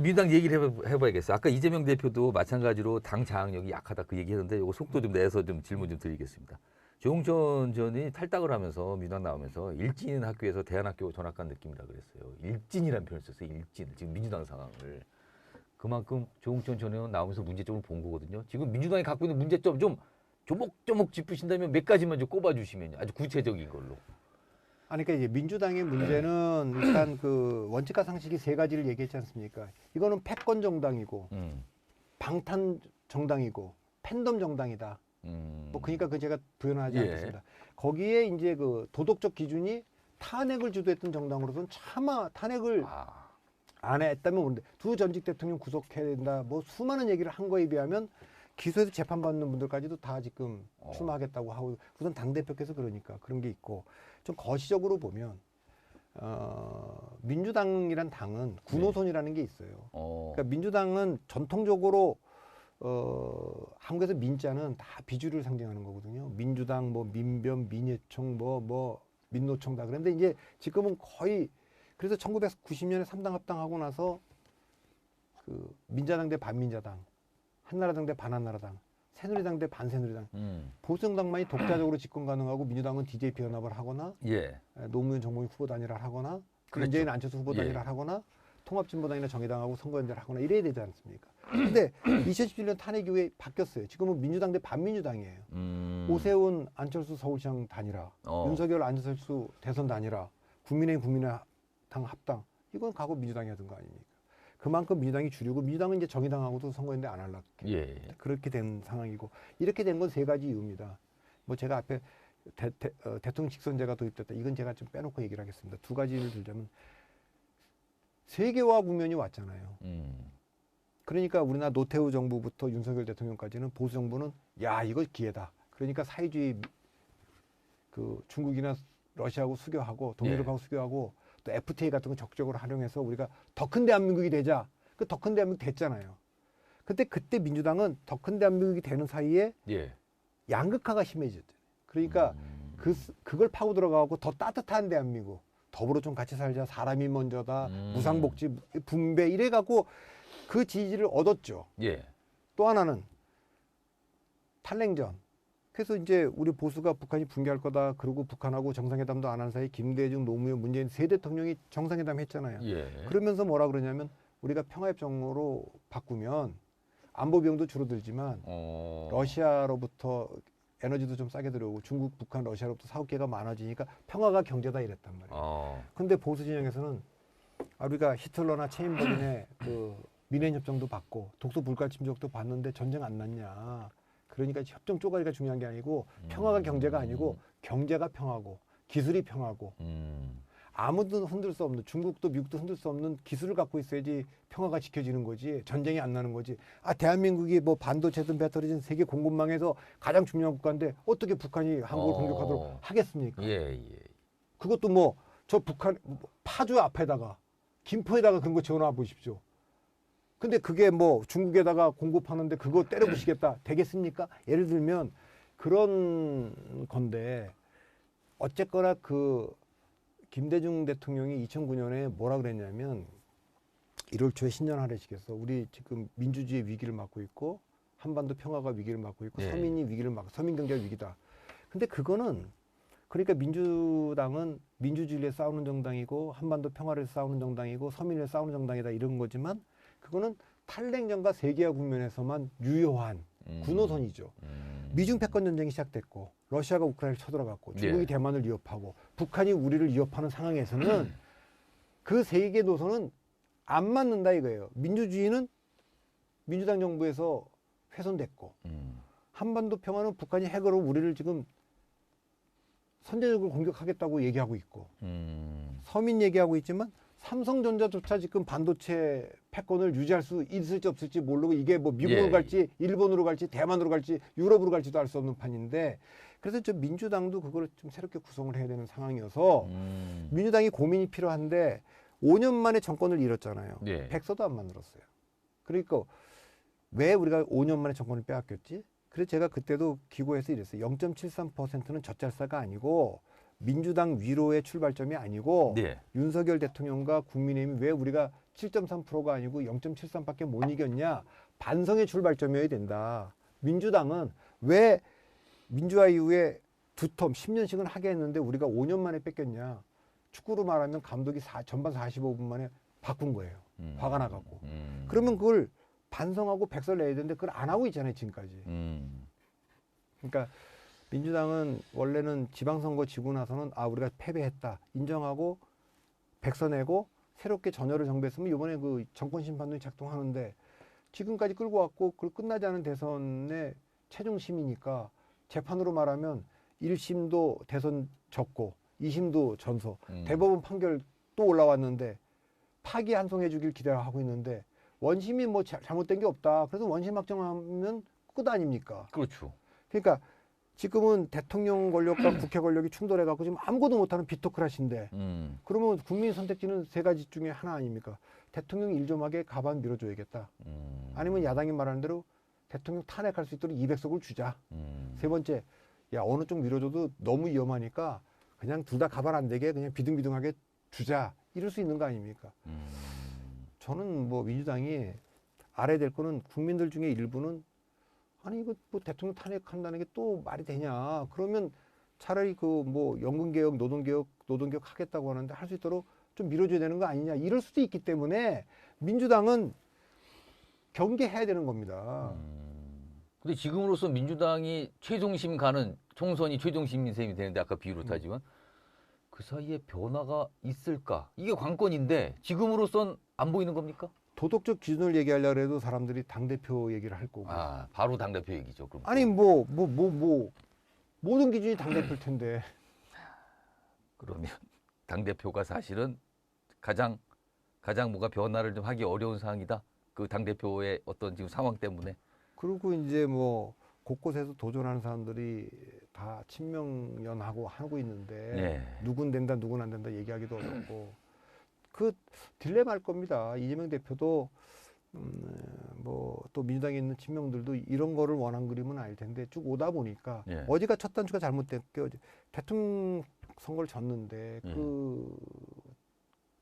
민주당 얘기를 해봐야겠어요. 아까 이재명 대표도 마찬가지로 당 장악력이 약하다 그 얘기했는데 이거 속도 좀 내서 좀 질문 좀 드리겠습니다. 조홍천 전이 탈당을 하면서 민주당 나오면서 일진 학교에서 대안학교 전학간 느낌이라 그랬어요. 일진이라는 표현을 썼어요. 일진. 지금 민주당 상황을. 그만큼 조홍천 전 의원 나오면서 문제점을 본 거거든요. 지금 민주당이 갖고 있는 문제점 좀 조목조목 짚으신다면 몇 가지만 좀 꼽아주시면 아주 구체적인 걸로. 아니, 그러니까 이제 민주당의 문제는 일단 그 원칙과 상식이 세 가지를 얘기했지 않습니까? 이거는 패권 정당이고, 방탄 정당이고, 팬덤 정당이다. 뭐 그러니까 그 제가 부연하지 예. 않겠습니다. 거기에 이제 그 도덕적 기준이 탄핵을 주도했던 정당으로서는 차마 탄핵을 안 했다면 모르는데 두 전직 대통령 구속해야 된다. 뭐 수많은 얘기를 한 거에 비하면 기소해서 재판받는 분들까지도 다 지금 출마하겠다고 하고 우선 당대표께서 그러니까 그런 게 있고 좀 거시적으로 보면 민주당이란 당은 군호선이라는 게 있어요. 그러니까 민주당은 전통적으로 한국에서 민자는 다 비주류를 상징하는 거거든요. 민주당, 뭐 민변, 민예총, 뭐 민노총 다. 그런데 이제 지금은 거의 그래서 1990년에 3당 합당하고 나서 그 민자당 대 반민자당, 한나라당 대 반한나라당, 새누리당 대 반새누리당, 보수정당만이 독자적으로 집권 가능하고 민주당은 DJP 연합을 하거나 노무현 정몽희 후보 단일화를 하거나 문재인 안철수 후보 단일화를 하거나 통합진보당이나 정의당하고 선거연대를 하거나 이래야 되지 않습니까? 근데 2017년 탄핵 이후에 바뀌었어요. 지금은 민주당 대 반민주당이에요. 오세훈 안철수 서울시장 단일화, 윤석열 안철수 대선 단일화, 국민의힘 국민의당 합당, 이건 과거 민주당이 하던 거 아닙니까? 그만큼 민주당이 주류고 민주당은 이제 정의당하고도 선거연대 안 하려고 그렇게 된 상황이고 이렇게 된 건 세 가지 이유입니다. 뭐 제가 앞에 대통령 직선제가 도입됐다. 이건 제가 좀 빼놓고 얘기를 하겠습니다. 두 가지를 들자면 세계화 국면이 왔잖아요. 그러니까 우리나라 노태우 정부부터 윤석열 대통령까지는 보수 정부는 야 이거 기회다. 그러니까 사회주의 그 중국이나 러시아하고 수교하고 동유럽하고 수교하고 또 FTA 같은 거 적극적으로 활용해서 우리가 더 큰 대한민국이 되자. 그 더 큰 대한민국 됐잖아요. 근데 그때 민주당은 더 큰 대한민국이 되는 사이에 양극화가 심해졌죠. 그러니까 그걸 파고 들어가고 더 따뜻한 대한민국, 더불어 좀 같이 살자, 사람이 먼저다, 무상복지, 분배 이래갖고 그 지지를 얻었죠. 또 하나는 탈냉전. 그래서 이제 우리 보수가 북한이 붕괴할 거다. 그리고 북한하고 정상회담도 안 한 사이 김대중, 노무현, 문재인 세 대통령이 정상회담 했잖아요. 그러면서 뭐라 그러냐면 우리가 평화협정으로 바꾸면 안보 비용도 줄어들지만 러시아로부터 에너지도 좀 싸게 들어오고 중국, 북한, 러시아로부터 사업계가 많아지니까 평화가 경제다 이랬단 말이에요. 근데 보수 진영에서는 우리가 히틀러나 체인버린의 그 미네인 협정도 받고 독소 불가침적도 받는데 전쟁 안 났냐. 그러니까 협정 쪼가리가 중요한 게 아니고 평화가 경제가 아니고 경제가 평화고 기술이 평화고 아무도 흔들 수 없는 중국도 미국도 흔들 수 없는 기술을 갖고 있어야지 평화가 지켜지는 거지 전쟁이 안 나는 거지. 대한민국이 뭐 반도체든 배터리든 세계 공급망에서 가장 중요한 국가인데 어떻게 북한이 한국을 공격하도록 하겠습니까? 그것도 뭐 저 북한 파주 앞에다가 김포에다가 그런 거 지어놔 보십시오. 근데 그게 뭐 중국에다가 공급하는데 그거 때려 부시겠다 되겠습니까? 예를 들면 그런 건데 어쨌거나 그 김대중 대통령이 2009년에 뭐라 그랬냐면 1월 초에 신년하례식에서 우리 지금 민주주의 위기를 맞고 있고 한반도 평화가 위기를 맞고 있고 서민이 위기를 맞고 서민 경제가 위기다. 근데 그거는 그러니까 민주당은 민주주의를 싸우는 정당이고 한반도 평화를 싸우는 정당이고 서민을 싸우는 정당이다 이런 거지만 그거는 탈냉전과 세계화 국면에서만 유효한 군호선이죠. 미중 패권 전쟁이 시작됐고 러시아가 우크라이나를 쳐들어갔고 중국이 대만을 위협하고 북한이 우리를 위협하는 상황에서는 그 세계 노선은 안 맞는다 이거예요. 민주주의는 민주당 정부에서 훼손됐고 한반도 평화는 북한이 핵으로 우리를 지금 선제적으로 공격하겠다고 얘기하고 있고 서민 얘기하고 있지만 삼성전자조차 지금 반도체 패권을 유지할 수 있을지 없을지 모르고 이게 뭐 미국으로 갈지 일본으로 갈지 대만으로 갈지 유럽으로 갈지도 알 수 없는 판인데 그래서 저 민주당도 그걸 좀 새롭게 구성을 해야 되는 상황이어서 민주당이 고민이 필요한데 5년 만에 정권을 잃었잖아요. 백서도 안 만들었어요. 그러니까 왜 우리가 5년 만에 정권을 빼앗겼지? 그래서 제가 그때도 기고해서 이랬어요. 0.73%는 젖잘싸가 아니고 민주당 위로의 출발점이 아니고 윤석열 대통령과 국민의힘이 왜 우리가 7.3%가 아니고 0.73밖에 못 이겼냐? 반성의 출발점이어야 된다. 민주당은 왜 민주화 이후에 두 텀 10년씩은 하게 했는데 우리가 5년 만에 뺏겼냐? 축구로 말하면 감독이 전반 45분 만에 바꾼 거예요. 화가 나갖고. 그러면 그걸 반성하고 백설 내야 되는데 그걸 안 하고 있잖아요, 지금까지. 그러니까 민주당은 원래는 지방선거 지고 나서는 우리가 패배했다 인정하고 백서내고 새롭게 전열을 정비했으면 이번에 그 정권 심판론이 작동하는데 지금까지 끌고 왔고 그걸 끝나지 않은 대선의 최종심이니까 재판으로 말하면 1심도 대선 졌고 2심도 전소 대법원 판결 또 올라왔는데 파기 환송해 주길 기대하고 있는데 원심이 뭐 잘못된 게 없다. 그래서 원심 확정하면 끝 아닙니까? 그렇죠. 그러니까 지금은 대통령 권력과 국회 권력이 충돌해갖고 지금 아무것도 못하는 비토크라시인데 그러면 국민 선택지는 세 가지 중에 하나 아닙니까? 대통령 일 좀 하게 가반 밀어줘야겠다. 아니면 야당이 말하는 대로 대통령 탄핵할 수 있도록 200석을 주자. 세 번째, 야 어느 쪽 밀어줘도 너무 위험하니까 그냥 둘 다 가반 안 되게 그냥 비등비등하게 주자. 이럴 수 있는 거 아닙니까? 저는 뭐 민주당이 알아야 될 거는 국민들 중에 일부는 아니 이거 뭐 대통령 탄핵한다는 게 또 말이 되냐? 그러면 차라리 그 뭐 연금개혁, 노동개혁 하겠다고 하는데 할 수 있도록 좀 밀어줘야 되는 거 아니냐? 이럴 수도 있기 때문에 민주당은 경계해야 되는 겁니다. 근데 지금으로서 민주당이 최종심 가는 총선이 최종심이 되는데 아까 비유로 따지면 그 사이에 변화가 있을까? 이게 관건인데 지금으로선 안 보이는 겁니까? 도덕적 기준을 얘기하려고 해도 사람들이 당대표 얘기를 할 거고. 바로 당대표 얘기죠. 그럼 아니 모든 기준이 당대표일 텐데. 그러면 당대표가 사실은 가장 뭔가 변화를 좀 하기 어려운 상황이다. 그 당대표의 어떤 지금 상황 때문에. 그리고 이제 뭐 곳곳에서 도전하는 사람들이 다 친명연하고 하고 있는데 누군 된다 누군 안 된다 얘기하기도 어렵고 그 딜레마일 겁니다. 이재명 대표도 뭐 또 민주당에 있는 친명들도 이런 거를 원한 그림은 아닐 텐데 쭉 오다 보니까 어디가 첫 단추가 잘못됐게 대통령 선거를 졌는데 그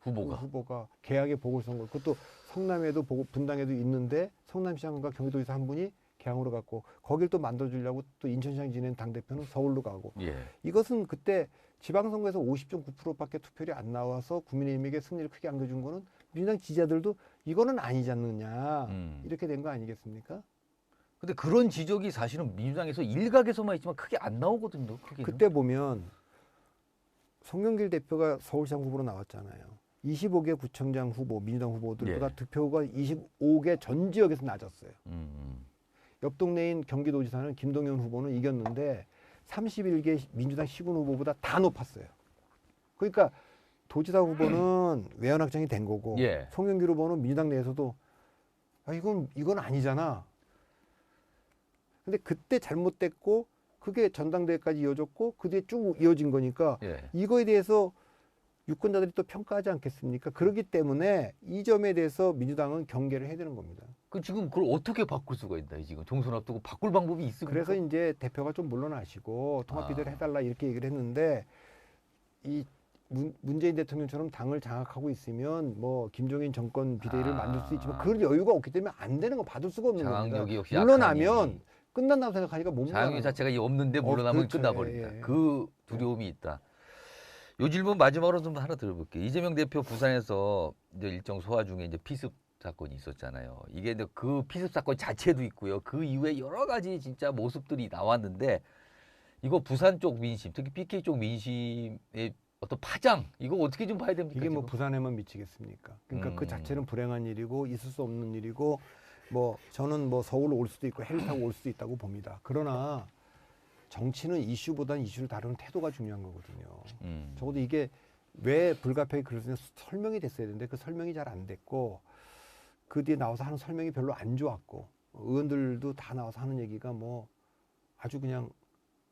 후보가 개항의 보궐선거 그것도 성남에도 분당에도 있는데 성남시장과 경기도에서 한 분이 개항으로 갔고 거길 또 만들어주려고 또 인천시장 지낸 당대표는 서울로 가고 이것은 그때 지방선거에서 50.9%밖에 투표율이 안 나와서 국민의힘에게 승리를 크게 안겨준 거는 민주당 지지자들도 이거는 아니지 않느냐 이렇게 된 거 아니겠습니까? 근데 그런 지적이 사실은 민주당에서 일각에서만 있지만 크게 안 나오거든요. 크게는. 그때 보면 송영길 대표가 서울시장 후보로 나왔잖아요. 25개 구청장 후보, 민주당 후보들보다 득표가 25개 전 지역에서 낮았어요. 옆 동네인 경기도지사는 김동연 후보는 이겼는데 31개 민주당 시군 후보보다 다 높았어요. 그러니까 도지사 후보는 외연 확정이 된 거고 송영길 후보는 민주당 내에서도 이건 아니잖아. 근데 그때 잘못됐고 그게 전당대회까지 이어졌고 그 뒤에 쭉 이어진 거니까 이거에 대해서 유권자들이 또 평가하지 않겠습니까? 그렇기 때문에 이 점에 대해서 민주당은 경계를 해야 되는 겁니다. 그 지금 그걸 어떻게 바꿀 수가 있나요? 지금 총선 앞두고 바꿀 방법이 있습니까? 그래서 이제 대표가 좀 물러나시고 통합 비대를 해달라 이렇게 얘기를 했는데 이 문재인 대통령처럼 당을 장악하고 있으면 뭐 김종인 정권 비대위를 만들 수 있지만 그럴 여유가 없기 때문에 안 되는 거 받을 수가 없는 겁니다. 역시 물러나면 끝난다고 생각하니까 못 물러나요. 장악력 자체가 없는데 물러나면 그렇죠. 끝나버린다. 그 두려움이 있다. 요 질문 마지막으로 좀 하나 들어볼게요. 이재명 대표 부산에서 이제 일정 소화 중에 이제 피습 사건이 있었잖아요. 이게 이제 그 피습 사건 자체도 있고요. 그 이후에 여러 가지 진짜 모습들이 나왔는데 이거 부산 쪽 민심, 특히 PK 쪽 민심의 어떤 파장 이거 어떻게 좀 봐야 됩니까? 이게 뭐 지금? 부산에만 미치겠습니까? 그러니까 그 자체는 불행한 일이고 있을 수 없는 일이고 뭐 저는 뭐 서울로 올 수도 있고 헬기 타고 올 수도 있다고 봅니다. 그러나 정치는 이슈보다는 이슈를 다루는 태도가 중요한 거거든요. 적어도 이게 왜 불가피하게 그러냐 설명이 됐어야 되는데 그 설명이 잘 안 됐고 그 뒤에 나와서 하는 설명이 별로 안 좋았고 의원들도 다 나와서 하는 얘기가 뭐 아주 그냥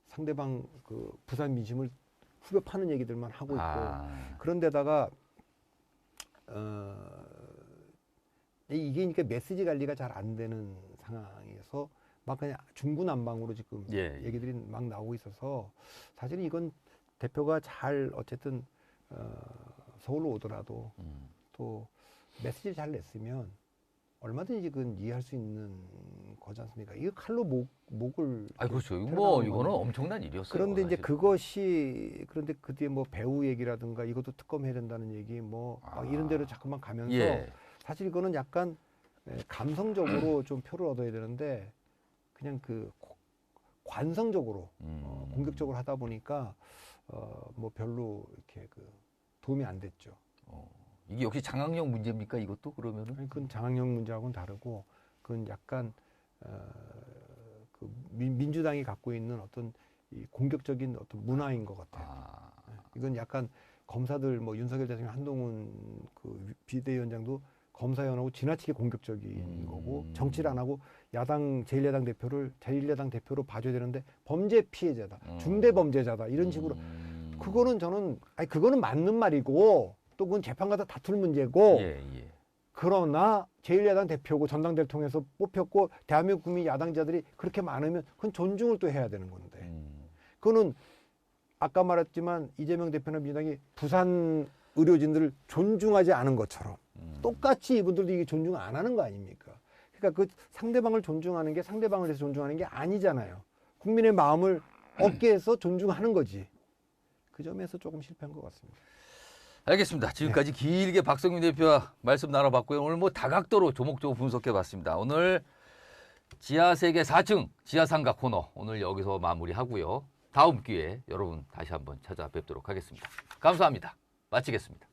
상대방 그 부산 민심을 후벼 파는 얘기들만 하고 있고 그런데다가 이게 그러니까 메시지 관리가 잘 안 되는 상황에서 막 그냥 중구난방으로 지금 얘기들이 막 나오고 있어서 사실은 이건 대표가 잘 어쨌든 서울로 오더라도 또 메시지를 잘 냈으면 얼마든지 그건 이해할 수 있는 거지 않습니까? 이거 칼로 목을 그렇죠. 이거는 건데. 엄청난 일이었어요. 그런데 이제 사실. 그런데 그 뒤에 뭐 배우 얘기라든가 이것도 특검해야 된다는 얘기 막 이런 데로 자꾸만 가면서 예. 사실 이거는 약간 감성적으로 좀 표를 얻어야 되는데 그냥 그 관성적으로 공격적으로 하다 보니까 뭐 별로 이렇게 그 도움이 안 됐죠. 이게 역시 장악력 문제입니까? 이것도 그러면은? 아니, 그건 장악력 문제하고는 다르고 그건 약간 그 민주당이 갖고 있는 어떤 이 공격적인 어떤 문화인 것 같아요. 이건 약간 검사들 뭐 윤석열 대통령 한동훈 그 비대위원장도 검사위원하고 지나치게 공격적인 거고 정치를 안 하고 제1야당 대표로 봐줘야 되는데 범죄 피해자다, 중대 범죄자다 이런 식으로 그거는 그거는 맞는 말이고 또 그건 재판 가다 다툴 문제고 그러나 제1야당 대표고 전당대회를 통해서 뽑혔고 대한민국 국민 야당자들이 그렇게 많으면 그건 존중을 또 해야 되는 건데 그거는 아까 말했지만 이재명 대표나 민주당이 부산 의료진들을 존중하지 않은 것처럼 똑같이 이분들도 이게 존중 안 하는 거 아닙니까? 그러니까 그 상대방을 존중하는 게 상대방을 해서 존중하는 게 아니잖아요. 국민의 마음을 어깨에서 존중하는 거지. 그 점에서 조금 실패한 것 같습니다. 알겠습니다. 지금까지 길게 박성민 대표와 말씀 나눠봤고요. 오늘 뭐 다각도로 조목조목 분석해봤습니다. 오늘 지하세계 4층 지하상가 코너 오늘 여기서 마무리하고요. 다음 기회에 여러분 다시 한번 찾아뵙도록 하겠습니다. 감사합니다. 마치겠습니다.